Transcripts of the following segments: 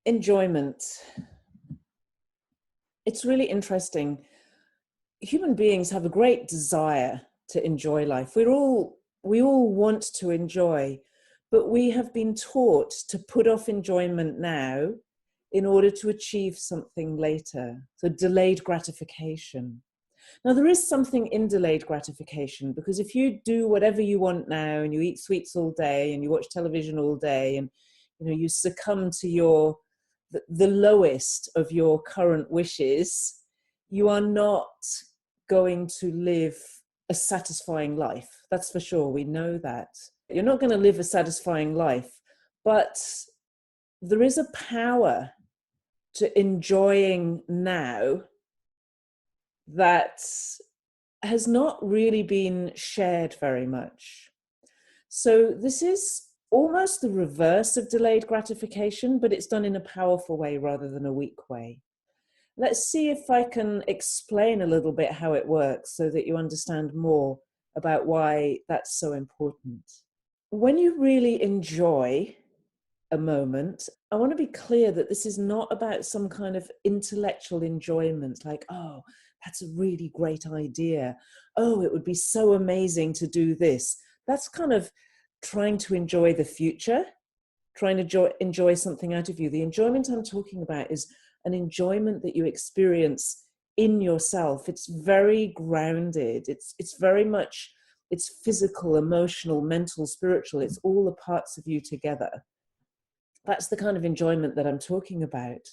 Enjoyment. It's really interesting. Human beings have a great desire to enjoy life. We all want to enjoy, but we have been taught to put off enjoyment now in order to achieve something later. So delayed gratification. Now, there is something in delayed gratification, because if you do whatever you want now and you eat sweets all day and you watch television all day and you succumb to the lowest of your current wishes, you are not going to live a satisfying life. That's for sure. We know that. You're not going to live a satisfying life, but there is a power to enjoying now that has not really been shared very much. So this is almost the reverse of delayed gratification, but it's done in a powerful way rather than a weak way. Let's see if I can explain a little bit how it works so that you understand more about why that's so important. When you really enjoy a moment, I want to be clear that this is not about some kind of intellectual enjoyment, like, oh, that's a really great idea. Oh, it would be so amazing to do this. That's kind of trying to enjoy the future, trying to enjoy something out of you. The enjoyment I'm talking about is an enjoyment that you experience in yourself. It's very grounded. It's very much, it's physical, emotional, mental, spiritual. It's all the parts of you together. That's the kind of enjoyment that I'm talking about.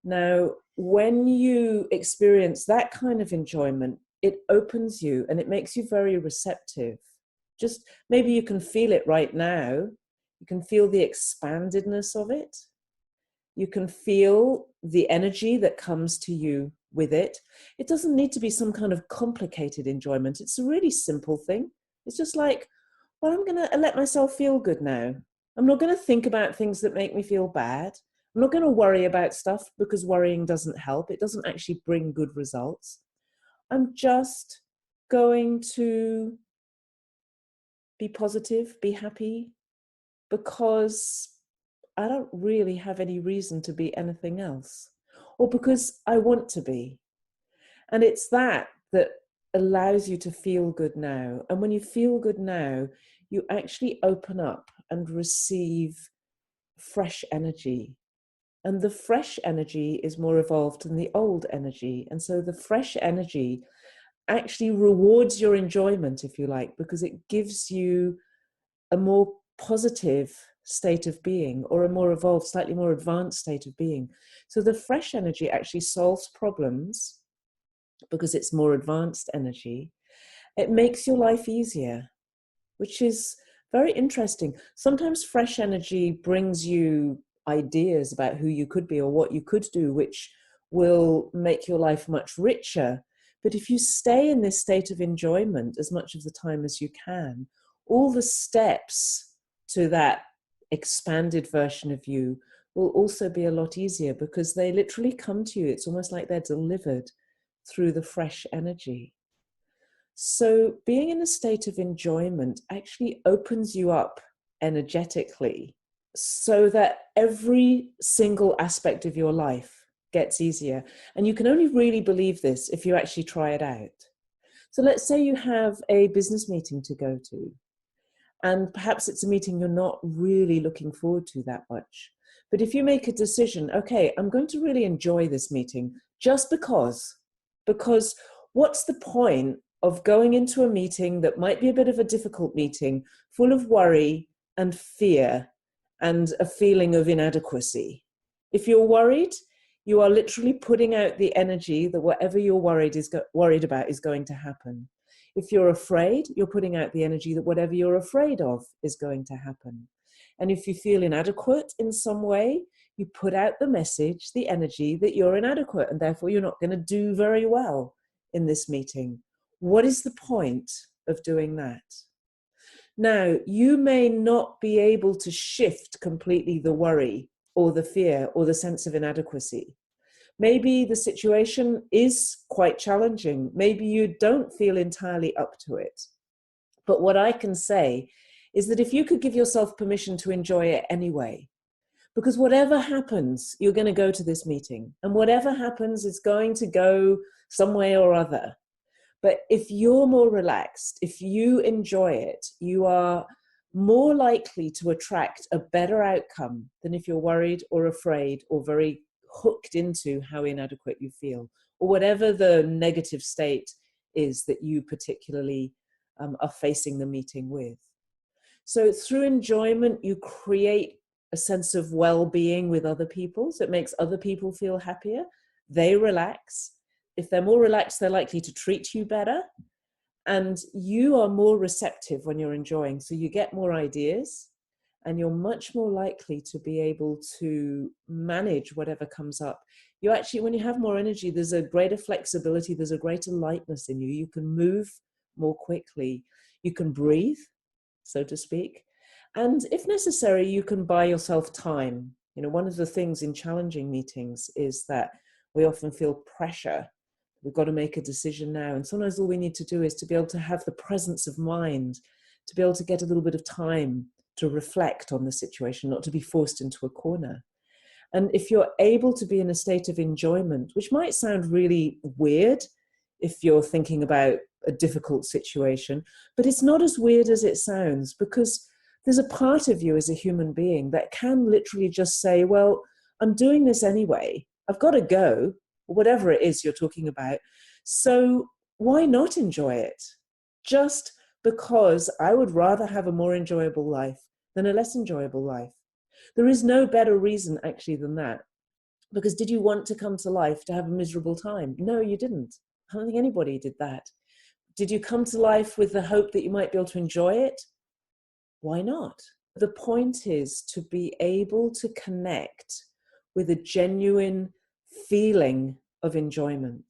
Now, when you experience that kind of enjoyment, it opens you and it makes you very receptive. Just maybe you can feel it right now. You can feel the expandedness of it. You can feel the energy that comes to you with it. It doesn't need to be some kind of complicated enjoyment. It's a really simple thing. It's just like, well, I'm going to let myself feel good now. I'm not going to think about things that make me feel bad. I'm not going to worry about stuff, because worrying doesn't help. It doesn't actually bring good results. I'm just going to be positive, be happy, because I don't really have any reason to be anything else, or because I want to be. And it's that allows you to feel good now. And when you feel good now, you actually open up and receive fresh energy. And the fresh energy is more evolved than the old energy. And so the fresh energy actually rewards your enjoyment, if you like, because it gives you a more positive state of being, or a more evolved, slightly more advanced state of being. So the fresh energy actually solves problems because it's more advanced energy. It makes your life easier, which is very interesting. Sometimes fresh energy brings you ideas about who you could be or what you could do, which will make your life much richer. But if you stay in this state of enjoyment as much of the time as you can, all the steps to that expanded version of you will also be a lot easier, because they literally come to you. It's almost like they're delivered through the fresh energy. So being in a state of enjoyment actually opens you up energetically, so that every single aspect of your life gets easier. And you can only really believe this if you actually try it out. So let's say you have a business meeting to go to, and perhaps it's a meeting you're not really looking forward to that much. But if you make a decision, okay, I'm going to really enjoy this meeting just because what's the point of going into a meeting that might be a bit of a difficult meeting, full of worry and fear and a feeling of inadequacy? If you're worried, you are literally putting out the energy that whatever you're worried about is going to happen. If you're afraid, you're putting out the energy that whatever you're afraid of is going to happen. And if you feel inadequate in some way, you put out the message, the energy that you're inadequate, and therefore you're not going to do very well in this meeting. What is the point of doing that? Now, you may not be able to shift completely the worry or the fear or the sense of inadequacy. Maybe the situation is quite challenging. Maybe you don't feel entirely up to it. But what I can say is that if you could give yourself permission to enjoy it anyway, Because whatever happens, you're going to go to this meeting, and whatever happens, it's going to go some way or other. But if you're more relaxed, if you enjoy it, you are more likely to attract a better outcome than if you're worried or afraid or very hooked into how inadequate you feel, or whatever the negative state is that you particularly are facing the meeting with. So through enjoyment, you create a sense of well-being with other people. So it makes other people feel happier. They relax. If they're more relaxed, they're likely to treat you better. And you are more receptive when you're enjoying. So you get more ideas, and you're much more likely to be able to manage whatever comes up. You actually, when you have more energy, there's a greater flexibility, there's a greater lightness in you. You can move more quickly. You can breathe, so to speak. And if necessary, you can buy yourself time. You know, one of the things in challenging meetings is that we often feel pressure. We've got to make a decision now. And sometimes all we need to do is to be able to have the presence of mind, to be able to get a little bit of time to reflect on the situation, not to be forced into a corner. And if you're able to be in a state of enjoyment, which might sound really weird if you're thinking about a difficult situation, but it's not as weird as it sounds, because there's a part of you as a human being that can literally just say, well, I'm doing this anyway. I've got to go, whatever it is you're talking about. So why not enjoy it? Just because I would rather have a more enjoyable life than a less enjoyable life. There is no better reason actually than that. Because did you want to come to life to have a miserable time? No, you didn't. I don't think anybody did that. Did you come to life with the hope that you might be able to enjoy it? Why not? The point is to be able to connect with a genuine feeling of enjoyment.